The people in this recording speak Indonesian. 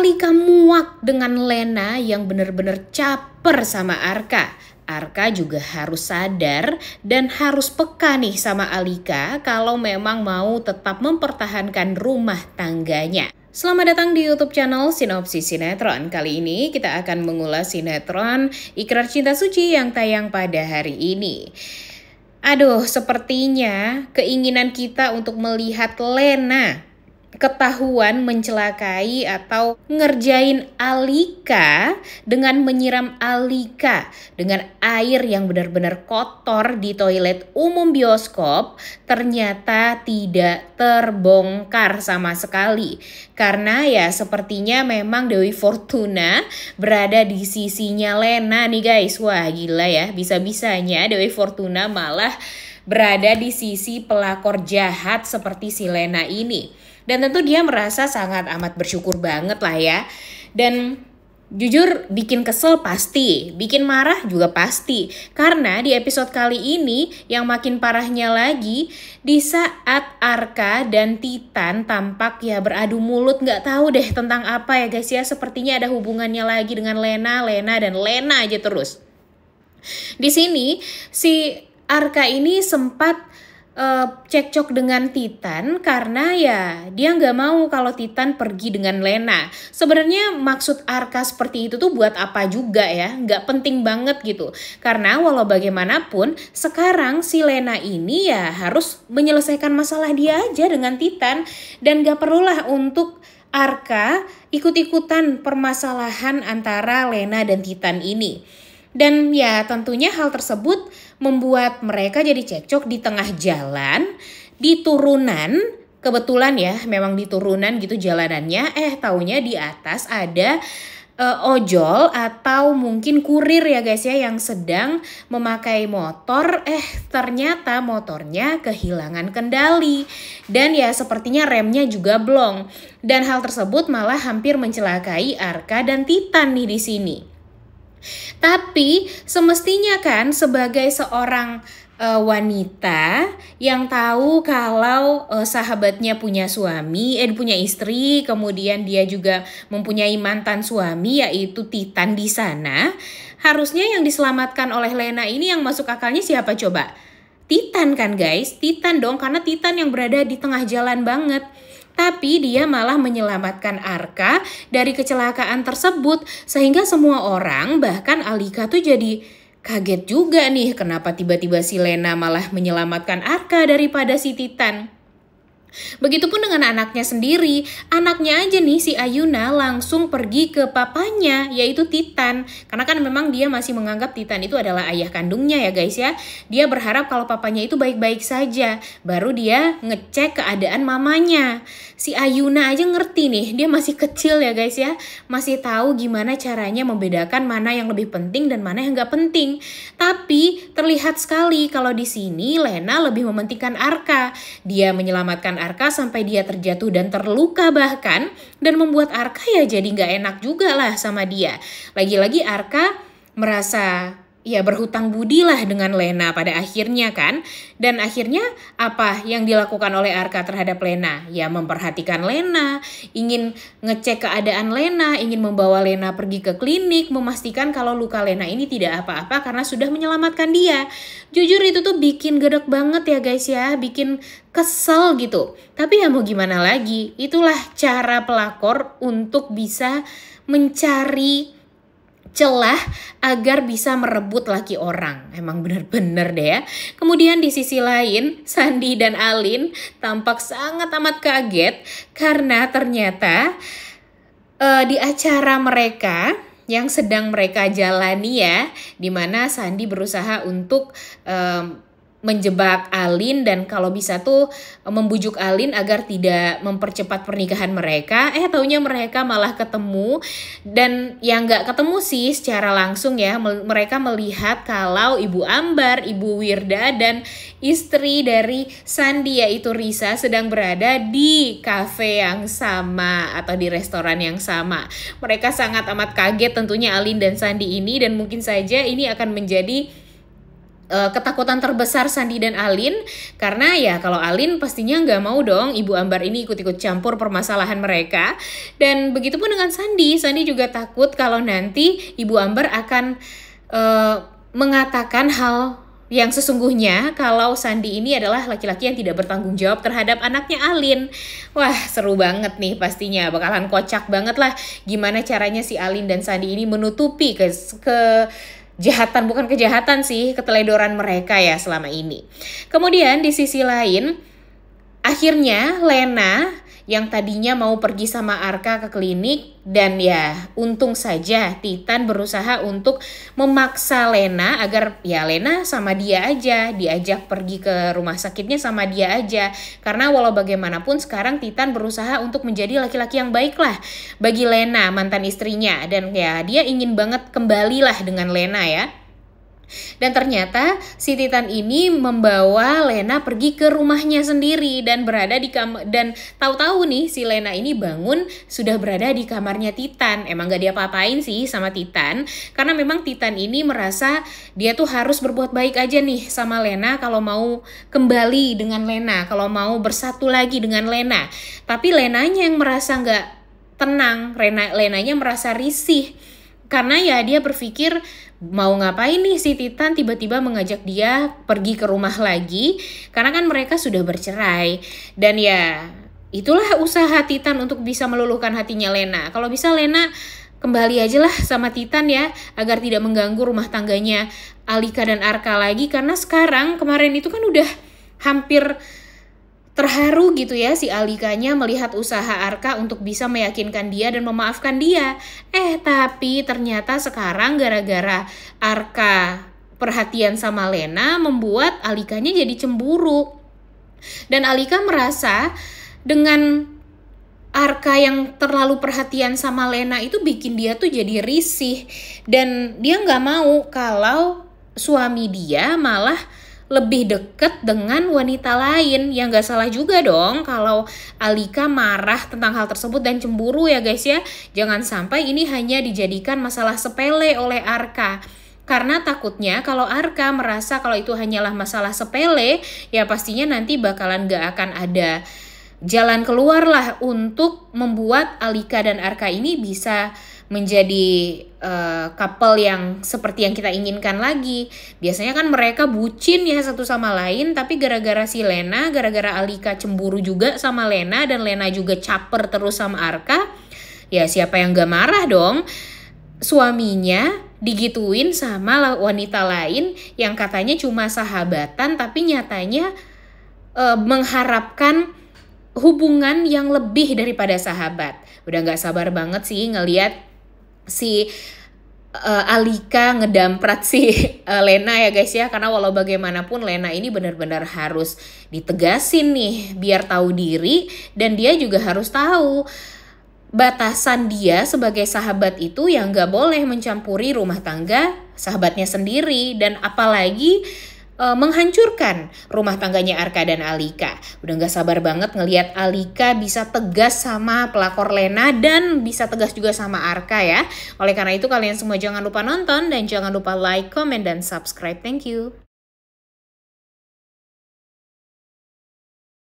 Alika muak dengan Lena yang bener-bener caper sama Arka. Arka juga harus sadar dan harus peka nih sama Alika kalau memang mau tetap mempertahankan rumah tangganya. Selamat datang di YouTube channel Sinopsis Sinetron. Kali ini kita akan mengulas sinetron Ikrar Cinta Suci yang tayang pada hari ini. Aduh, sepertinya keinginan kita untuk melihat Lena ketahuan mencelakai atau ngerjain Alika dengan menyiram Alika dengan air yang benar-benar kotor di toilet umum bioskop ternyata tidak terbongkar sama sekali. Karena ya sepertinya memang Dewi Fortuna berada di sisinya Lena nih guys. Wah gila ya, bisa-bisanya Dewi Fortuna malah berada di sisi pelakor jahat seperti si Lena ini. Dan tentu dia merasa sangat amat bersyukur banget lah ya. Dan jujur bikin kesel pasti, bikin marah juga pasti. Karena di episode kali ini yang makin parahnya lagi, di saat Arka dan Titan tampak ya beradu mulut, nggak tahu deh tentang apa ya guys ya. Sepertinya ada hubungannya lagi dengan Lena dan Lena aja terus. Di sini si Arka ini sempat cekcok dengan Titan karena ya dia nggak mau kalau Titan pergi dengan Lena. Sebenarnya maksud Arka seperti itu tuh buat apa juga ya, nggak penting banget gitu. Karena walau bagaimanapun sekarang si Lena ini ya harus menyelesaikan masalah dia aja dengan Titan. Dan nggak perlulah untuk Arka ikut-ikutan permasalahan antara Lena dan Titan ini. Dan ya tentunya hal tersebut membuat mereka jadi cekcok di tengah jalan, di turunan, kebetulan ya memang di turunan gitu jalanannya, taunya di atas ada ojol atau mungkin kurir ya guys ya yang sedang memakai motor, ternyata motornya kehilangan kendali dan ya sepertinya remnya juga blong. Dan hal tersebut malah hampir mencelakai Arka dan Titan nih di sini. Tapi semestinya kan sebagai seorang wanita yang tahu kalau sahabatnya punya suami, punya istri, kemudian dia juga mempunyai mantan suami yaitu Titan di sana, harusnya yang diselamatkan oleh Lena ini yang masuk akalnya siapa coba? Titan kan guys, Titan dong karena Titan yang berada di tengah jalan banget. Tapi dia malah menyelamatkan Arka dari kecelakaan tersebut. Sehingga semua orang bahkan Alika tuh jadi kaget juga nih. Kenapa tiba-tiba si Lena malah menyelamatkan Arka daripada si Titan. Begitupun dengan anaknya sendiri. Anaknya aja nih si Ayuna langsung pergi ke papanya yaitu Titan. Karena kan memang dia masih menganggap Titan itu adalah ayah kandungnya ya guys ya. Dia berharap kalau papanya itu baik-baik saja. Baru dia ngecek keadaan mamanya. Si Ayuna aja ngerti nih, dia masih kecil ya guys ya. Masih tahu gimana caranya membedakan mana yang lebih penting dan mana yang gak penting. Tapi terlihat sekali kalau di sini Lena lebih mementingkan Arka. Dia menyelamatkan Arka sampai dia terjatuh dan terluka bahkan. Dan membuat Arka ya jadi gak enak juga lah sama dia. Lagi-lagi Arka merasa ya berhutang budi lah dengan Lena pada akhirnya kan. Dan akhirnya apa yang dilakukan oleh Arka terhadap Lena? Ya memperhatikan Lena, ingin ngecek keadaan Lena, ingin membawa Lena pergi ke klinik, memastikan kalau luka Lena ini tidak apa-apa karena sudah menyelamatkan dia. Jujur itu tuh bikin gedek banget ya guys ya, bikin kesel gitu. Tapi ya mau gimana lagi, itulah cara pelakor untuk bisa mencari celah agar bisa merebut laki orang. Emang bener-bener deh ya. Kemudian di sisi lain, Sandi dan Alin tampak sangat amat kaget karena ternyata di acara mereka yang sedang mereka jalani ya, dimana Sandi berusaha untuk menjebak Alin dan kalau bisa tuh membujuk Alin agar tidak mempercepat pernikahan mereka. Taunya mereka malah ketemu dan yang nggak ketemu sih secara langsung ya. Mereka melihat kalau Ibu Ambar, Ibu Wirda dan istri dari Sandi yaitu Risa sedang berada di kafe yang sama atau di restoran yang sama. Mereka sangat amat kaget tentunya Alin dan Sandi ini dan mungkin saja ini akan menjadi ketakutan terbesar Sandi dan Alin, karena ya kalau Alin pastinya nggak mau dong Ibu Ambar ini ikut-ikut campur permasalahan mereka. Dan begitupun dengan Sandi juga takut kalau nanti Ibu Ambar akan mengatakan hal yang sesungguhnya kalau Sandi ini adalah laki-laki yang tidak bertanggung jawab terhadap anaknya Alin. Wah, seru banget nih pastinya, bakalan kocak banget lah gimana caranya si Alin dan Sandi ini menutupi kejahatan, bukan kejahatan sih, keteledoran mereka ya selama ini. Kemudian di sisi lain, akhirnya Lena yang tadinya mau pergi sama Arka ke klinik, dan ya untung saja Titan berusaha untuk memaksa Lena agar ya Lena sama dia aja, diajak pergi ke rumah sakitnya sama dia aja. Karena walau bagaimanapun sekarang Titan berusaha untuk menjadi laki-laki yang baik lah bagi Lena, mantan istrinya, dan ya dia ingin banget kembalilah dengan Lena ya. Dan ternyata si Titan ini membawa Lena pergi ke rumahnya sendiri dan berada di kamar, dan tahu-tahu nih si Lena ini bangun sudah berada di kamarnya Titan. Emang gak diapa-apain sih sama Titan, karena memang Titan ini merasa dia tuh harus berbuat baik aja nih sama Lena kalau mau kembali dengan Lena, kalau mau bersatu lagi dengan Lena. Tapi Lenanya yang merasa gak tenang, Lenanya merasa risih. Karena ya dia berpikir mau ngapain nih si Titan tiba-tiba mengajak dia pergi ke rumah lagi, karena kan mereka sudah bercerai. Dan ya itulah usaha Titan untuk bisa meluluhkan hatinya Lena. Kalau bisa Lena kembali aja lah sama Titan ya, agar tidak mengganggu rumah tangganya Alika dan Arka lagi. Karena sekarang kemarin itu kan udah hampir terharu gitu ya si Alikanya melihat usaha Arka untuk bisa meyakinkan dia dan memaafkan dia. Tapi ternyata sekarang gara-gara Arka perhatian sama Lena membuat Alikanya jadi cemburu. Dan Alika merasa dengan Arka yang terlalu perhatian sama Lena itu bikin dia tuh jadi risih. Dan dia gak mau kalau suami dia malah lebih dekat dengan wanita lain. Yang gak salah juga dong kalau Alika marah tentang hal tersebut dan cemburu ya guys ya. Jangan sampai ini hanya dijadikan masalah sepele oleh Arka. Karena takutnya kalau Arka merasa kalau itu hanyalah masalah sepele, ya pastinya nanti bakalan gak akan ada jalan keluar lah untuk membuat Alika dan Arka ini bisa menjadi couple yang seperti yang kita inginkan lagi. Biasanya kan mereka bucin ya satu sama lain, tapi gara-gara si Lena, gara-gara Alika cemburu juga sama Lena dan Lena juga caper terus sama Arka, ya siapa yang gak marah dong? Suaminya digituin sama wanita lain yang katanya cuma sahabatan, tapi nyatanya mengharapkan hubungan yang lebih daripada sahabat. Udah gak sabar banget sih ngelihat si Alika ngedamprat si Lena ya guys ya. Karena walau bagaimanapun Lena ini benar-benar harus ditegasin nih biar tahu diri, dan dia juga harus tahu batasan dia sebagai sahabat itu yang gak boleh mencampuri rumah tangga sahabatnya sendiri, dan apalagi menghancurkan rumah tangganya Arka dan Alika. Udah gak sabar banget ngelihat Alika bisa tegas sama pelakor Lena dan bisa tegas juga sama Arka ya. Oleh karena itu kalian semua jangan lupa nonton dan jangan lupa like, comment, dan subscribe. Thank you.